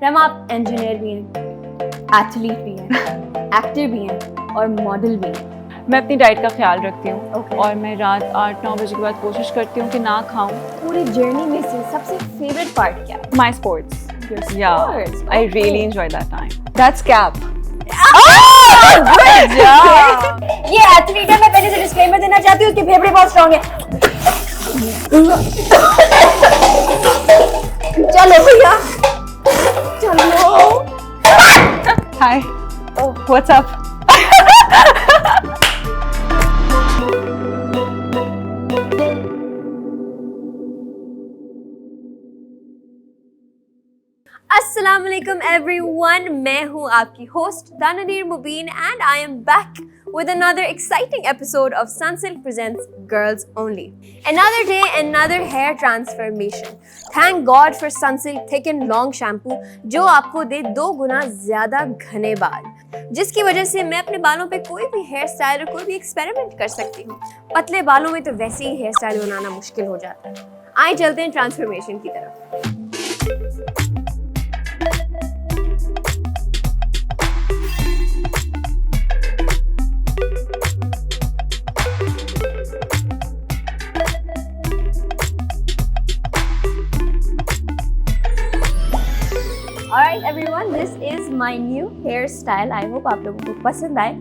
रहमा, आप इंजीनियर भी हैं, एथलीट भी हैं, एक्टर भी हैं और मॉडल भी हैं। मैं अपनी डाइट का ख्याल रखती हूँ Okay. और मैं रात 8-9 बजे के बाद कोशिश करती हूँ कि ना खाऊं। पूरी जर्नी में से सबसे फेवरेट पार्ट क्या है? My sports. Your Yeah, sports. I really enjoy that time. That's cap. Good job. ये एथलीट है, मैं पहले से डिस्क्लेमर देना चाहती हूँ, उसके फेफड़े बहुत स्ट्रांग है। चलो भैया, चलो। Hi. Oh, what's up? अस्सलाम वालेकुम एवरीवन, मैं हूँ आपकी host Tanveer Mubeen and I am back with another exciting episode of Sunsilk presents Girls Only. Another day, another hair transformation. Thank God for Sunsilk Thick and Long shampoo जो आपको दे 2 गुना ज्यादा घने बाल, जिसकी वजह से मैं अपने बालों पे कोई भी हेयर स्टाइल और कोई भी एक्सपेरिमेंट कर सकती हूँ। पतले बालों में तो वैसे ही हेयर स्टाइल बनाना मुश्किल हो जाता है। आइए चलते हैं ट्रांसफॉर्मेशन की तरफ। Alright everyone, this is my new hairstyle. I hope आप लोगों को पसंद आए.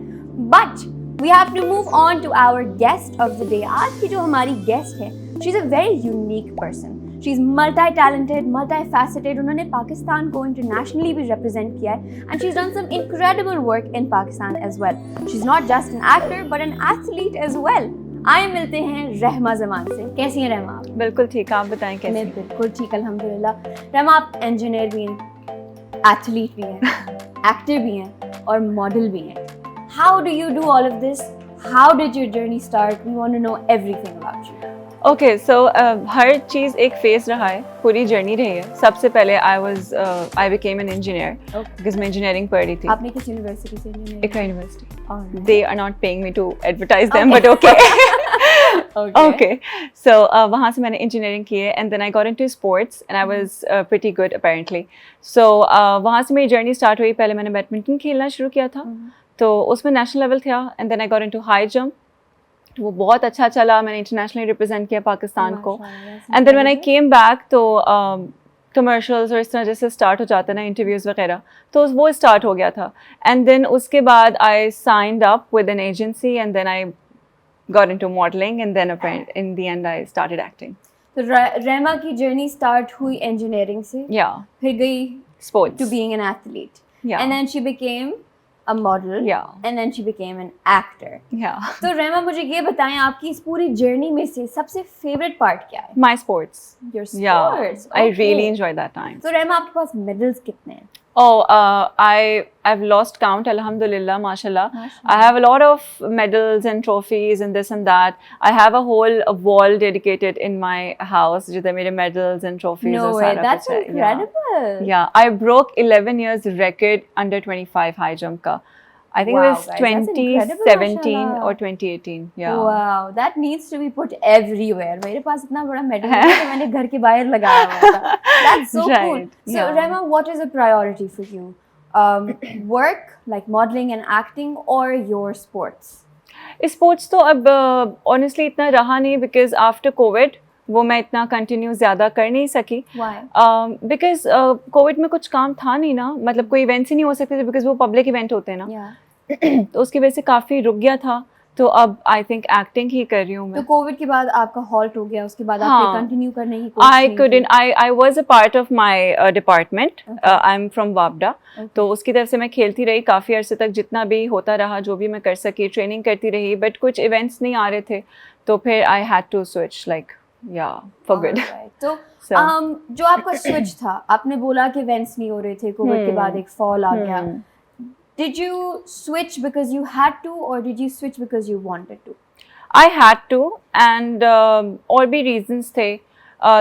But we have to move on to our guest of the day. आज की जो हमारी guest है, she's a very unique person. She's multi-talented, multi-faceted. उन्होंने पाकिस्तान को internationally भी represent किया है, and she's done some incredible work in Pakistan as well. She's not just an actor but an athlete as well. आइए मिलते हैं रहमा जमान से। कैसी हैं रहमा आप? बिल्कुल ठीक, आप बताएं कैसे? मैं बिल्कुल ठीक, अल्हम्दुलिल्लाह। रहमा, आप इंजीनियर भी हैं, एथलीट भी हैं, एक्टर भी हैं और मॉडल भी हैं। How do you do all of this? How did your journey start? We want to know everything about you. Okay, so हर चीज़ एक फेस रहा है, पूरी जर्नी रही है। सबसे पहले I became an engineer because मैं इंजीनियरिंग पढ़ रही थी। आपने किस यूनिवर्सिटी से engineering? Iqra university. Alright. They are not paying me to advertise them, but okay. Okay. So वहाँ से मैंने इंजीनियरिंग की है and then I got into sports and I was pretty good apparently. So वहाँ से मेरी जर्नी स्टार्ट हुई। पहले मैंने बैडमिंटन खेलना शुरू किया था, तो उसमें नेशनल लेवल था and then I got into high jump. वो बहुत अच्छा चला, मैंने इंटरनेशनली रिप्रेजेंट किया पाकिस्तान को। And then when I came back तो कमर्शियल्स और इस तरह जैसे स्टार्ट हो जाता है ना, इंटरव्यूज़ वगैरह, तो वो स्टार्ट हो गया था। एंड देन उसके बाद I signed up with an agency and then I got into modelling and then in the end I started acting. तो रहमा की जर्नी स्टार्ट हुई इंजीनियरिंग से, या फिर गई sports to being an athlete, Yeah. and then she became a model, Yeah. and then she became an actor. या तो रहमा, मुझे ये बताएं, आपकी इस पूरी जर्नी में से सबसे फेवरेट पार्ट क्या है? My sports. Your या sports. I Okay. Really enjoy that time. तो रहमा, आपके पास मेडल्स कितने हैं? Oh, I've lost count, alhamdulillah, mashallah. I have a lot of medals and trophies and this and that. I have a whole wall dedicated in my house with my medals and trophies. No और way, सारा that's कुछ है, incredible. Yeah, I broke 11 years record under 25 high jump ka. I think Wow, it was guys, that's incredible, 2017 mashallah. or 2018. Yeah. Wow, that needs to be put everywhere. मेरे पास इतना बड़ा medal है कि मैंने घर के बाहर लगाया हुआ था. That's so Right, cool. So yeah. Rahma, what is a priority for you? Work, like modeling and acting, or your sports? Sports तो अब ऑनेस्टली इतना रहा नहीं बिकॉज आफ्टर कोविड वो मैं इतना कंटिन्यू ज़्यादा कर नहीं सकी। Why? बिकॉज कोविड में कुछ काम था नहीं ना, मतलब कोई इवेंट्स ही नहीं हो सकते थे बिकॉज वो पब्लिक इवेंट होते हैं ना। Yeah. तो उसकी वजह से काफ़ी रुक गया था, तो अब आई थिंक एक्टिंग ही कर रही हूँ तो मैं। कोविड के बाद आपका हॉल्ट हो गया, उसके बाद हाँ. आपने कंटिन्यू करने की कोशिश आई नहीं couldn't, की? I was a part of my department. I'm from वापडा, Okay. तो उसकी तरफ से मैं खेलती रही काफ़ी अरसे तक, जितना भी होता रहा, जो भी मैं कर सकी, ट्रेनिंग करती रही, बट कुछ इवेंट्स नहीं आ रहे थे, तो फिर I had to switch like for good. Alright. तो So. जो आपका स्विच था, आपने बोला कि इवेंट्स नहीं हो रहे थे, कोविड के बाद एक फॉल आ गया. Did you switch because you had to, or did you switch because you wanted to? I had to, and और भी reasons थे.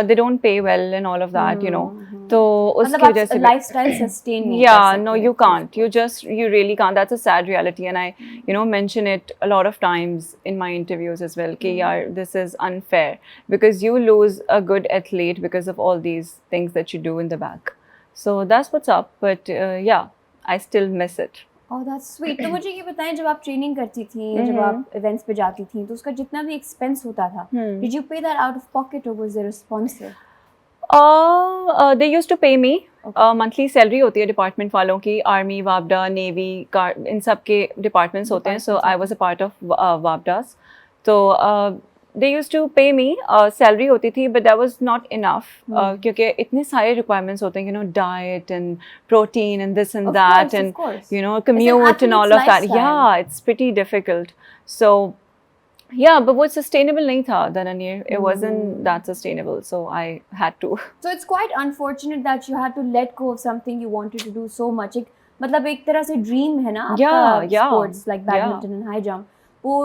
They don't pay well and all of that, you know. तो उसकी मतलब वजह आप से lifestyle sustain नहीं कर yeah, सकते no, you can't. You really can't. That's a sad reality, and I, mention it a lot of times in my interviews as well. कि यार, this is unfair because you lose a good athlete because of all these things that you do in the back. So that's what's up. But yeah, I still miss it. Oh, that's sweet. तो मुझे ये बताएं, जब आप training करती थी या जब आप इवेंट्स पे जाती थी तो उसका जितना भी एक्सपेंस होता था, did you pay that out of pocket or was there a sponsor? They used to pay me. Monthly salary होती है डिपार्टमेंट वालों की, आर्मी, वापडा, नेवी का, इन सब के डिपार्टमेंट्स होते हैं. So I was a part of वापडास. तो they used to pay me, salary होती थी, but that was not enough. क्योंकि इतने सारे requirements होते हैं, you know, diet and protein and this and that, and you know, commute and all of that. Yeah, it's pretty difficult. So yeah, but वो sustainable नहीं था, Dhananir. It wasn't that sustainable, so I had to. So it's quite unfortunate that you had to let go of something you wanted to do so much. एक मतलब एक तरह से dream है ना आपका, sports like badminton and high jump. वो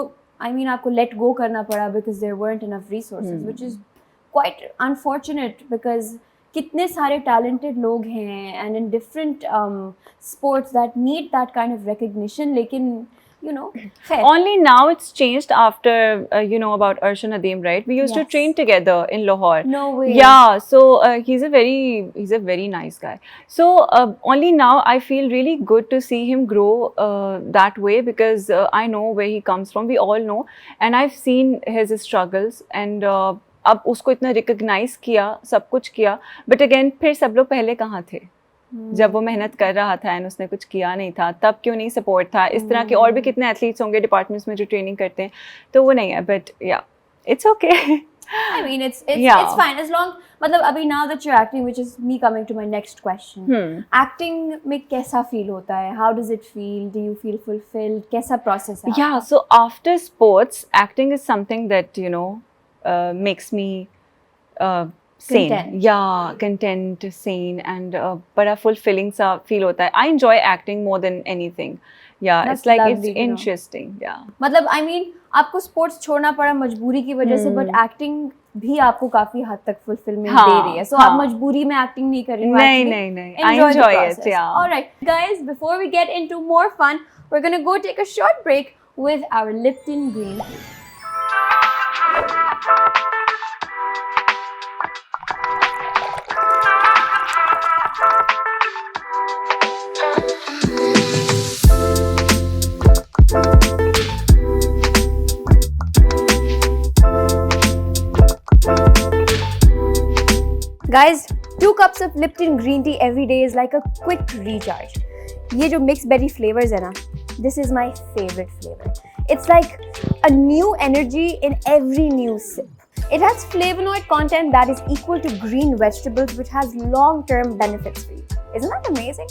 I mean आपको let go करना पड़ा because there weren't enough resources, which is quite unfortunate because कितने सारे talented लोग हैं and in different sports that need that kind of recognition, लेकिन you know, fair. Only now it's changed after you know about Arshad Nadeem, right? We used to train together in Lahore. No way. Yeah, so he's a very nice guy. So only now I feel really good to see him grow that way because I know where he comes from. We all know, and I've seen his struggles and अब उसको इतना recognize किया, सब कुछ किया, but again फिर सब लोग पहले कहाँ थे? जब वो मेहनत कर रहा था एंड उसने कुछ किया नहीं था, तब क्यों नहीं सपोर्ट था? इस तरह के और भी कितने एथलीट्स होंगे डिपार्टमेंट्स में जो ट्रेनिंग करते हैं, तो वो नहीं है. बट या it's okay. I mean it's fine as long, मतलब अभी now that you're acting, which is me coming to my next question. Acting में कैसा feel होता है? How does it feel? Do you feel fulfilled? कैसा process है? Yeah, so after sports, acting is something that you know makes me sane. Yeah, content, sane, and बड़ा fulfilling सा feel होता है. I enjoy acting more than anything. Yeah, That's it's like lovely, it's interesting. Yeah. मतलब I mean आपको sports छोड़ना पड़ा मजबूरी की वजह से, but acting भी आपको काफी हद तक fulfillment दे रही है. So आप मजबूरी में acting नहीं कर रही हो. नहीं. I enjoy it. Yeah. All right, guys. Before we get into more fun, we're gonna go take a short break with our Lipton green tea. Guys, 2 cups of Lipton green tea every day is like a quick recharge. ये जो mixed berry flavors है ना, this is my favorite flavor. It's like a new energy in every new sip. It has flavonoid content that is equal to green vegetables, which has long-term benefits for you. Isn't that amazing?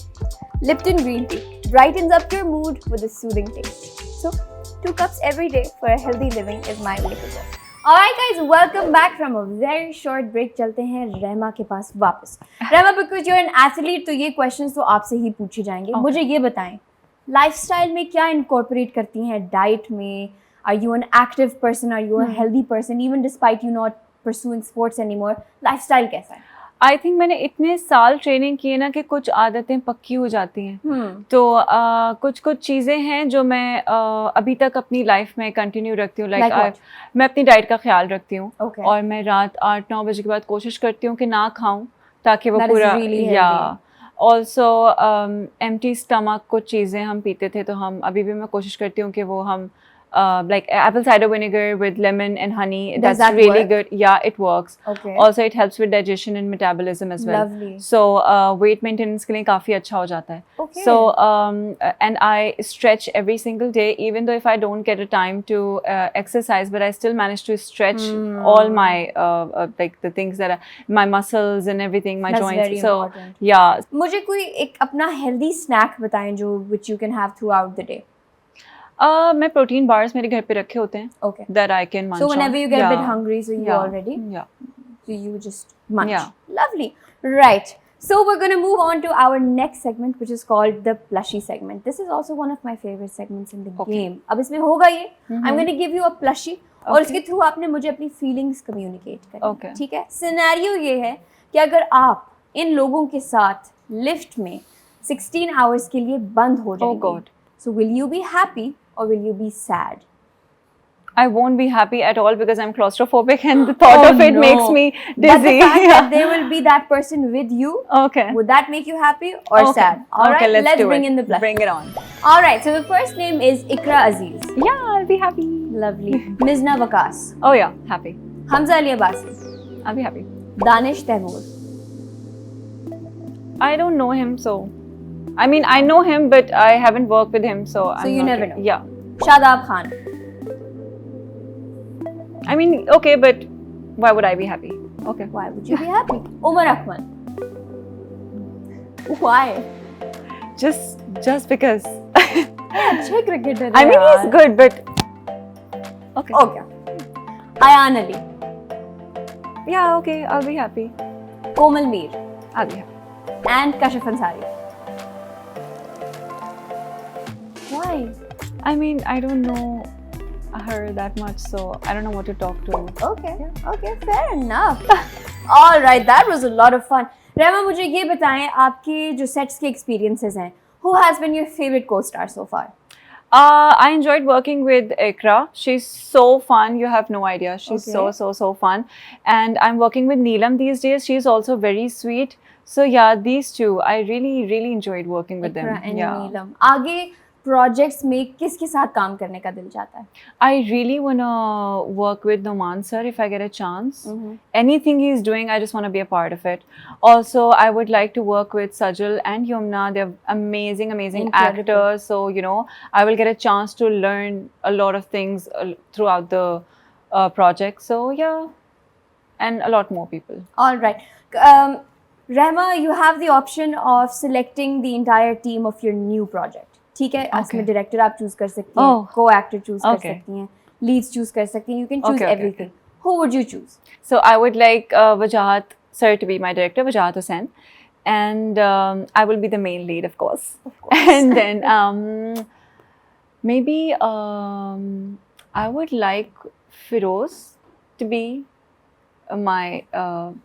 Lipton green tea brightens up your mood with a soothing taste. So, 2 cups every day for a healthy living is my way to go. Alright guys, welcome back from a very short break. चलते हैं रहमा के पास वापस. रहमा, because you're an athlete, तो ये questions तो आपसे ही पूछे जाएंगे. मुझे ये बताएं, lifestyle में क्या incorporate करती हैं diet में? Are you an active person? Are you a healthy person? Even despite you not pursuing sports anymore, lifestyle कैसा है? आई थिंक मैंने इतने साल ट्रेनिंग की है ना कि कुछ आदतें पक्की हो जाती हैं. तो कुछ चीज़ें हैं जो मैं अभी तक अपनी लाइफ में कंटिन्यू रखती हूँ. लाइक मैं अपनी डाइट का ख्याल रखती हूँ. और मैं रात 8-9 बजे के बाद कोशिश करती हूँ कि ना खाऊं ताकि वो पूरा या ऑल्सो एम्प्टी स्टमक कुछ चीज़ें हम पीते थे, तो हम अभी भी मैं कोशिश करती हूँ कि वो हम like apple cider vinegar with lemon and honey. That's really good. Yeah, it works. Okay. Also, it helps with digestion and metabolism as well. Lovely. So, weight maintenance के लिए काफी अच्छा हो जाता है. Okay. So, and I stretch every single day, even though if I don't get a time to exercise, but I still manage to stretch all my like the things that are my muscles and everything, my joints. Very so, important. yeah. मुझे कोई एक अपना healthy snack बताएं जो which you can have throughout the day. मैं protein bars मेरे घर पे रखे होते हैं. Okay. That I can munch. So whenever you get a bit hungry, so you already. Yeah. So you just munch. Yeah. Lovely. Right. So we're going to move on to our next segment, which is called the plushie segment. This is also one of my favorite segments in the game. अब इसमें होगा ये. I'm going to give you a plushie. और इसके through आपने मुझे अपनी feelings communicate करनी. Okay. ठीक है? Scenario ये है कि अगर आप इन लोगों के साथ लिफ्ट में 16 hours के लिए बंद हो जाएंगे. Oh God. So will you be happy or will you be sad? I won't be happy at all because I'm claustrophobic and the thought Oh, of it no. makes me But the dizzy. fact that there will be that person with you, Okay. would that make you happy or Okay. sad? All Okay, right, let's do bring it. in the plus. Bring it on. All right, so the first name is Ikra Aziz. Yeah, I'll be happy. Lovely. Mizna Waqas. Oh yeah, happy. Hamza Ali Abbasi. I'll be happy. Danish Tagore. I don't know him, so I mean I know him, but I haven't worked with him, so I'm you not never really- know. Yeah. Shadab Khan. I mean, okay, but why would I be happy? Okay. Why would you be happy? Umar Akhman. Why? Just because. अच्छे cricketer I mean, he's good, but okay. Okay. Ayan Ali. Yeah, okay, I'll be happy. Komal Mir. I'll be happy. And Kashif Ansari. Why? I mean, I don't know her that much, so I don't know what to talk to. Okay, okay, fair enough. All right, that was a lot of fun. Rema, मुझे ये बताएं आपके जो sets के experiences हैं. Who has been your favorite co-star so far? I enjoyed working with Ikra. She's so fun. You have no idea. She's Okay. so fun. And I'm working with Neelam these days. She's also very sweet. So yeah, these two, I really enjoyed working with Ikra them. and Yeah. Neelam. आगे projects में किसके साथ काम करने का दिल चाहता है? I really wanna work with Noman sir if I get a chance. Mhm. Anything he's doing, I just want to be a part of it. Also, I would like to work with Sajal and Yumna. They're amazing Incredible. actors. So, you know, I will get a chance to learn a lot of things throughout the project. So, yeah. And a lot more people. All right. Rema, you have the option of selecting the entire team of your new project. ठीक है, इसमें director आप choose कर सकती हैं, Oh. co-actor choose कर Okay. सकती हैं, leads choose कर सकती हैं. You can choose Okay, okay, everything. Who would you choose? So, I would like Wajahat sir to be my director, Wajahat Hussain. And I will be the main lead, of course. And then maybe I would like Firoz to be my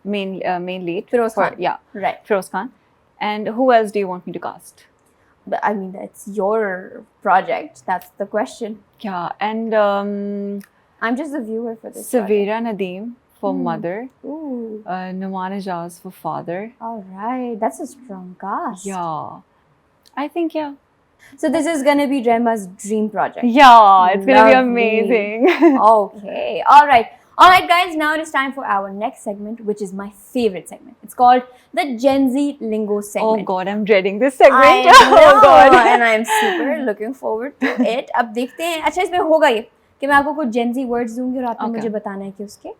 main lead. Feroz Khan. Yeah, Right. Firoz Khan. And who else do you want me to cast? But I mean, that's your project. That's the question. Yeah, and I'm just a viewer for this. Savira Nadeem for mother, project. Ooh. Numan Ijaz for father. All right. That's a strong cast. Yeah, I think yeah. So this is gonna be Rema's dream project. Yeah, it's gonna be Lovely. amazing. Okay. All right. All right, guys. Now it is time for our next segment, which is my favorite segment. It's called the Gen Z Lingo Oh segment. God, I'm dreading this segment. I know, Oh God. and I'm super looking forward to it. अब देखते हैं. अच्छा, इसमें होगा ये कि मैं आपको कुछ Gen Z words दूंगी और आपने Okay. मुझे बताना है कि उसके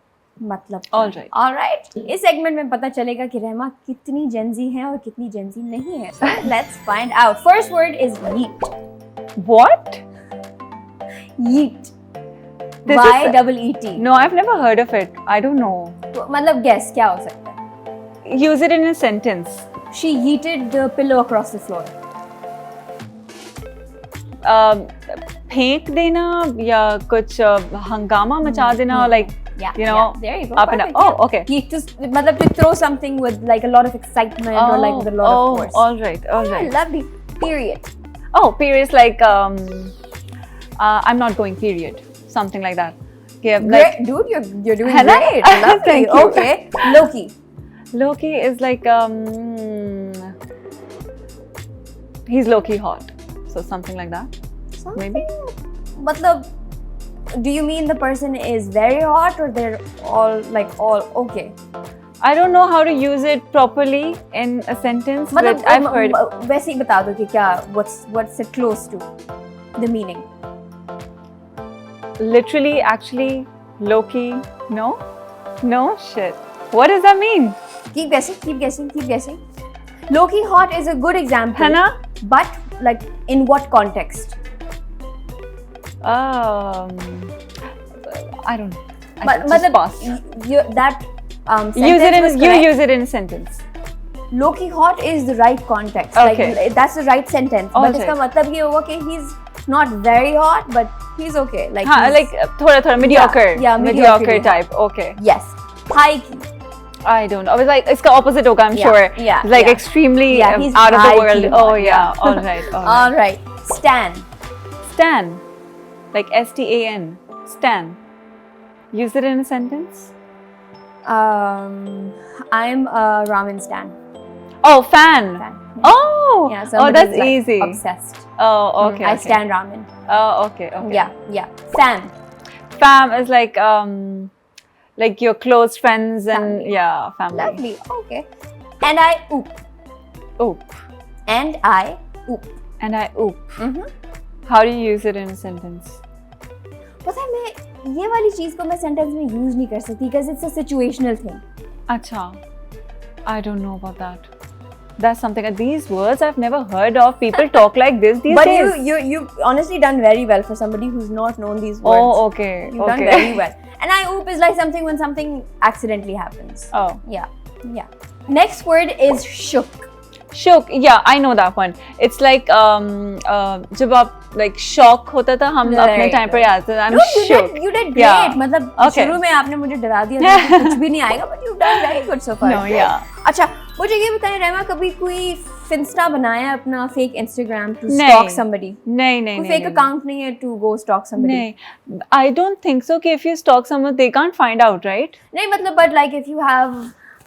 मतलब क्या All है. right. All right. इस segment में पता चलेगा कि रहमा कितनी Gen Z है और कितनी Gen Z नहीं है. So let's find out. First word is yeet. What? Yeet. This is- Y-E-E-T. No, I've never heard of it. I don't know. तो मतलब guess क्या हो सकता है? Use it in a sentence. She yeeted the pillow across the floor. फेंक देना या कुछ हंगामा मचा देना, like Yeah, you know, yeah, there you go. up and up. Perfect, Oh, yeah. okay. Yeet to मतलब to throw something with like a lot of excitement or like with a lot of force. all right, all Yeah, right. lovely. Period. Oh, period, like I'm not going period, something like that. Yeah, like Great, dude, you're doing Hello? great. Lovely. Thank you. Okay. Loki. Loki is like he's low-key hot, so something like that. Maybe. मतलब, do you mean the person is very hot or they're all okay? I don't know how to use it properly in a sentence, मतलब but I've heard. वैसे ही बता दो कि क्या what's it close to the meaning? Literally, actually, low-key. No shit. What does that mean? Keep guessing, keep guessing, keep guessing. Loki hot is a good example. है ना? But like in what context? I don't know. But Just pass. that Use it sentence was in you correct. use it in a sentence. Loki hot is the right context. Okay. Like that's the right sentence. All but right. इसका मतलब ये होगा कि he's not very hot, but he's okay. Like हाँ, he's- like थोड़ा mediocre. yeah, mediocre mediocre type. Okay. yes, high key. I don't know. I was like, it's the opposite hoga, I'm Yeah, sure. yeah, Like yeah. extremely Yeah, he's out of the high world. key Oh hot, yeah. yeah. All right. All right. All right, Stan. Stan. Like STAN. Stan. Use it in a sentence. I'm a ramen stan. Oh, fan. Fan. Oh. Yeah, Oh, somebody that's who's, like, easy. Obsessed. Oh, okay. I okay. stan ramen. Oh, okay. Okay. Yeah. Fan. Fam is like your close friends and Family. yeah, family. Lovely. Okay. And I oop. Oop. And I oop. And I oop. Mhm. How do you use it in a sentence? पता है मैं ये वाली चीज को मैं sentence में use नहीं कर सकती because it's a situational thing. Acha. I don't know about that. That's something. These words I've never heard of. People talk like this these But days. you've honestly done very well for somebody who's not known these words. Oh, okay. You've done very well. And I oop is like something when something accidentally happens. Oh. Yeah. Next word is shook. Shook. Yeah, I know that one. It's like जब आप like shock होता था हम अपने time पर याद थे. I'm shook. You did great. Yeah. मतलब Okay. शुरू में आपने मुझे डरा दिया था कि कुछ भी नहीं आएगा, but you've done very good so far. No, yeah. अच्छा, मुझे ये बताएं रहमा, कभी कोई फिंस्टा बनाया अपना fake Instagram to नहीं. stalk somebody? नहीं. कोई fake account नहीं है to go stalk somebody? नहीं. I don't think so. कि if you stalk someone, they can't find out, right? नहीं मतलब but like if you have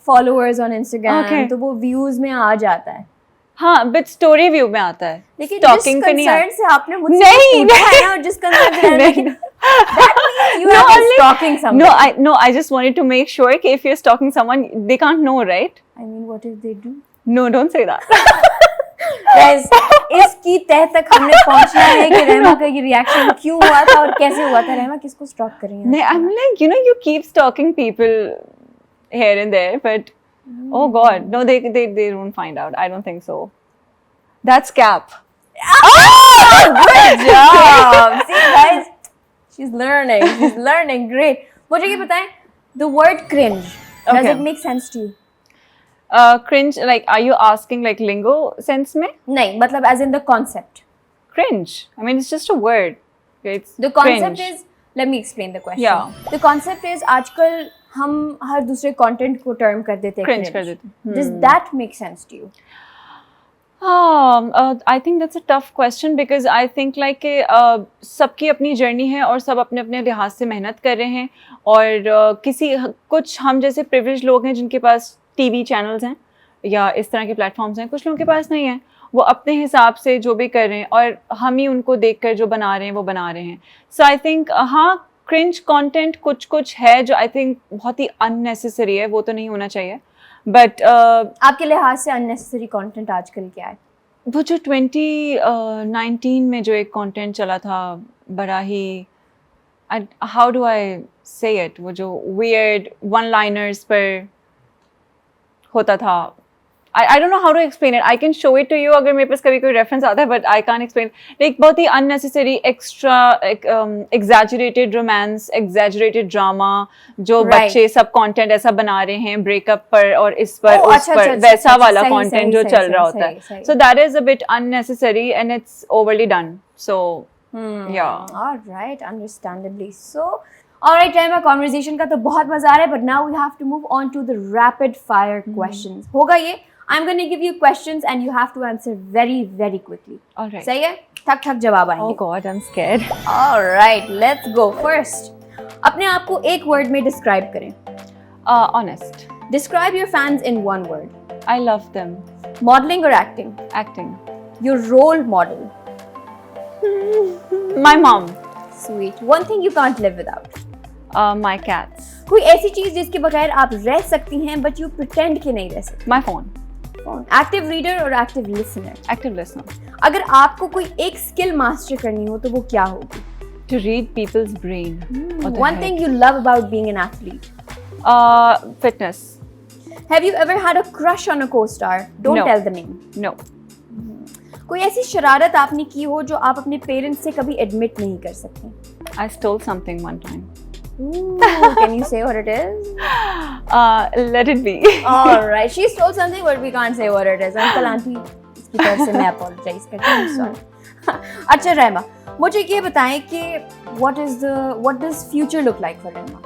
followers on Instagram Okay. तो वो views में आ जाता है. हाँ, but story view में आता है. लेकिन Stalking जिस पे नहीं concern से आपने मुझसे नहीं, पूछा है ना, और जिस concern से रहने नहीं. that means you have been stalking somebody. No, I just wanted to make sure कि if you're stalking someone, they can't know, right? I mean, what if they do? No, don't say that. Guys, इसकी तह तक हमने पहुंचना है कि रहमा का ये रिएक्शन क्यों हुआ था और कैसे हुआ था. रहमा किसको स्टॉक कर रही है? नहीं, I'm like, you keep stalking people here and there, but oh God, no, they won't find out. I don't think so. That's cap. Good job. See guys, she's learning. Great. मुझे ये बताएं, the word cringe, does Okay. it make sense to you? Cringe, like, are you asking like lingo sense में? नहीं, मतलब as in the concept. Cringe. I mean, it's just a word. It's The concept cringe. is, let me explain the question. Yeah. The concept is आजकल हम हर दूसरे content को term कर देते हैं Cringe कर देते हैं. Does that make sense to you? I think that's a tough question because I think like सबकी अपनी जर्नी है और सब अपने अपने लिहाज से मेहनत कर रहे हैं और कुछ हम जैसे प्रिविलेज लोग हैं जिनके पास टीवी चैनल्स हैं या इस तरह के प्लेटफॉर्म्स हैं, कुछ लोगों के पास नहीं है. वो अपने हिसाब से जो भी कर रहे हैं और हम ही उनको देखकर जो बना रहे हैं वो बना रहे हैं. सो आई थिंक हाँ, क्रिंज कंटेंट कुछ है जो आई थिंक बहुत ही अननेसेसरी है, वो तो नहीं होना चाहिए. बट आपके लिहाज से unnecessary content आजकल क्या है? वो जो 2019 में जो एक कंटेंट चला था बड़ा ही, हाउ डू आई से इट, वो जो वियर्ड वन लाइनर्स पर होता था. I don't know how to explain it. I can show it to you अगर मेरे पास कभी कोई reference आता है, but I can't explain. Like बहुत ही unnecessary, extra, exaggerated romance, exaggerated drama, जो बच्चे सब content ऐसा बना रहे हैं breakup पर और इस पर उस पर, वैसा वाला content जो चल रहा होता है. So that is a bit unnecessary and it's overly done. So yeah. All right, understandably so. Alright, Rahima, conversation का तो बहुत मजा आ रहा है, but now we have to move on to the rapid fire questions. होगा ये? I'm going to give you questions and you have to answer very, very quickly. Alright. सही है? ठक ठक जवाब आएंगे. Oh God, I'm scared. Alright, let's go. First, अपने आप को एक word में describe करें. Honest. Describe your fans in one word. I love them. Modeling or acting? Acting. Your role model. My mom. Sweet. One thing you can't live without. My cats. कोई ऐसी चीज जिसके बगैर आप रह सकती हैं but you pretend कि नहीं रह सकती. My phone. Active reader or active listener? Active listener. अगर आपको कोई एक skill master करनी हो तो वो क्या होगी? To read people's brain. What the One heck? thing you love about being an athlete? Fitness. Have you ever had a crush on a co-star? Don't No. tell the name. No. कोई ऐसी शरारत आपने की हो जो आप अपने parents से कभी एडमिट नहीं कर सकते? I stole something one time. Ooh, can you say what it is? Let it be. All right, she stole something, but we can't say what it is. Uncle, auntie, इसकी तरफ से मैं apologize करती हूँ. Sorry. अच्छा रहमा, मुझे ये बताएं कि what does future look like for रहमा?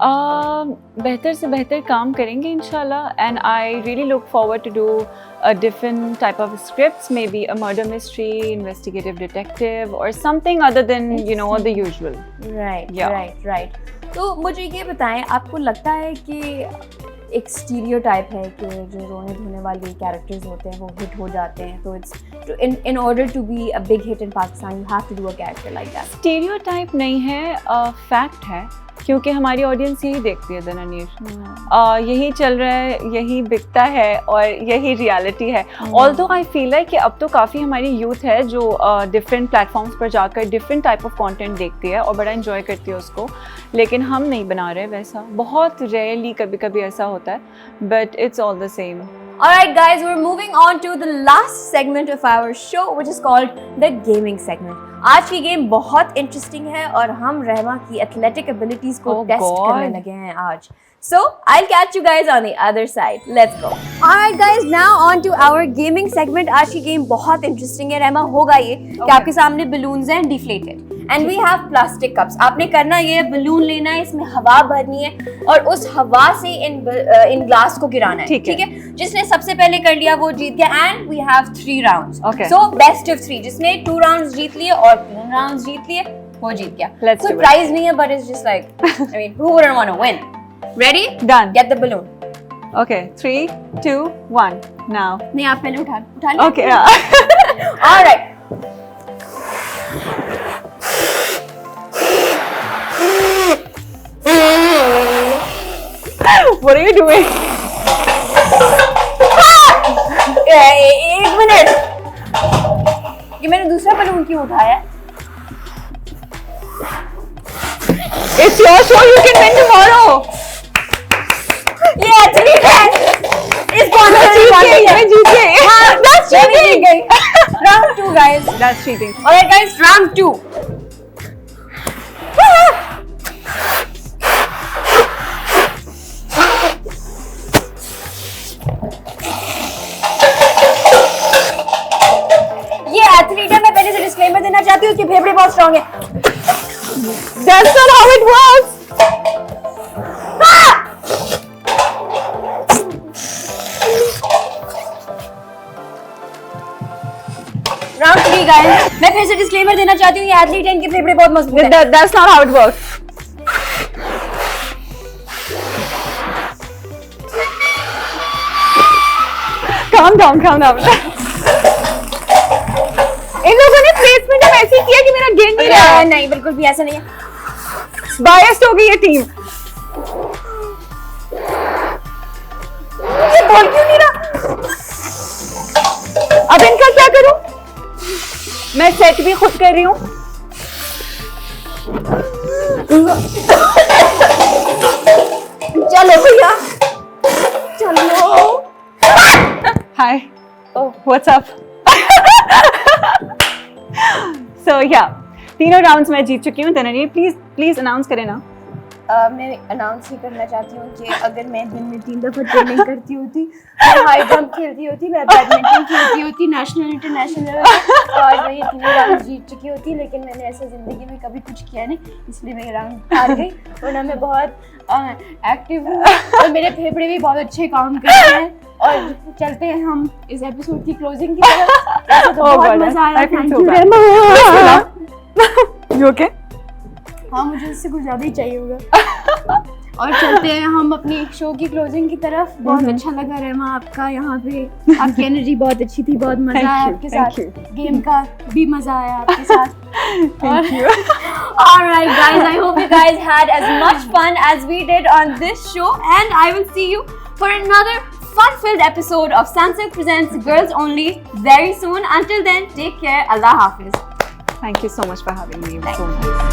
बेहतर से बेहतर काम करेंगे इंशाल्लाह, and I really look forward to do a different type of scripts, maybe a murder mystery, investigative detective, or something other than you know the usual. Right, Yeah. right. तो मुझे ये बताएं, आपको लगता है कि एक स्टीरियोटाइप है कि जो रोने धोने वाले कैरेक्टर्स होते हैं वो हिट हो जाते हैं, तो it's in order to be a big hit in Pakistan you have to do a character like that? Stereotype नहीं है, फैक्ट है, क्योंकि हमारी ऑडियंस यही देखती है दनानीर, यही चल रहा है, यही बिकता है और यही रियलिटी है। ऑल्दो आई फील है कि अब तो काफ़ी हमारी यूथ है जो डिफरेंट प्लेटफॉर्म्स पर जाकर डिफरेंट टाइप ऑफ कंटेंट देखती है और बड़ा एंजॉय करती है उसको, लेकिन हम नहीं बना रहे वैसा, बहुत रेयरली कभी कभी ऐसा होता है, but it's all the same. Alright guys, we're moving on to the last segment of our show, which is called the gaming segment. आज की गेम बहुत इंटरेस्टिंग है और हम रहमा की एथलेटिक एबिलिटीज को टेस्ट करने लगे हैं आज। So I'll catch you guys on the other side. Let's go. Alright guys, now on to our gaming segment. आज की गेम बहुत इंटरेस्टिंग है। रहमा, होगा ये कि आपके सामने बलून्स हैं deflated and we have plastic cups. आपने करना ये है, बलून लेना है, इसमें हवा भरनी है और उस हवा से इन ग्लास को गिराना है। ठीक है, जिसने सबसे पहले कर लिया वो जीत गया and we have 3 rounds. So best of 3, जिसने 2 राउंड्स जीत लिए और 3 राउंड्स जीत लिए वो जीत गया। कोई प्राइज नहीं है, but it's just like I mean who wouldn't want to win? Ready? Done. Get the balloon. Okay, 3, 2, 1. Now. नहीं, आप पहले उठा लो। Okay. Yeah. All right. What are you doing? एक मिनट, ये मैंने दूसरा बलून क्यों उठाया? It's your show. You can win tomorrow. ये एक्चुअली है, इस कॉर्नर मैं जीत गई। हाँ, that's cheating. Round 2 guys. That's cheating. Alright guys, round 2. ये एथलीट है, मैं पहले से डिस्क्लेमर देना चाहती हूँ, उसके फेफड़े बहुत स्ट्रांग है। That's not how it works. Round 3 guys, मैं फिर से डिस्क्लेमर देना चाहती हूँ, ये एथलीट है, इनके फेफड़े बहुत मजबूत हैं। That's not how it works. Calm down. इन लोगों ने प्लेसमेंट ऐसे ही किया कि मेरा गिर नहीं रहा है। नहीं, बिल्कुल भी ऐसा नहीं है। बायस्ड हो गई ये टीम। ये बॉल क्यों नहीं रहा? अब इनका क्या करूं? मैं सेट भी खुद कर रही हूँ। चलो भैया, चलो। हाय, व्हाट्स अप? सो या, तीनों राउंड्स मैं जीत चुकी हूँ। तनवीर प्लीज अनाउंस करें ना। मैं अनाउंस ही करना चाहती हूँ कि अगर मैं दिन में 3 दफा ट्रेनिंग करती होती, मैं हाई जंप खेलती होती, मैं बैडमिंटन खेलती होती नेशनल इंटरनेशनल और मैं ये 3 राउंड जीत चुकी होती, लेकिन मैंने ऐसे ज़िंदगी में कभी कुछ किया नहीं, इसलिए मैं ये राउंड हार गई। वरना मैं बहुत एक्टिव हूँ और मेरे फेफड़े भी बहुत अच्छे काम करते हैं। और चलते हैं हम इस एपिसोड की क्लोजिंग की तरफ। तो बहुत मजा आया, थैंक यू रहमा। You okay? हाँ, मुझे इससे कुछ ज़्यादा ही चाहिए होगा। और चलते हैं हम अपनी शो की क्लोजिंग की तरफ। बहुत अच्छा लगा रहमा आपका यहाँ पे, आपकी एनर्जी बहुत अच्छी थी, बहुत मजा आया आपके साथ, गेम का भी मजा आया आपके साथ। Thank you. Alright guys, I hope you guys had as much fun as we did on this show, and I will see you for another fun-filled episode of Sunsilk Presents Girls Only very soon. Until then, take care. Allah Hafiz. Thank you so much for having me. It was so nice.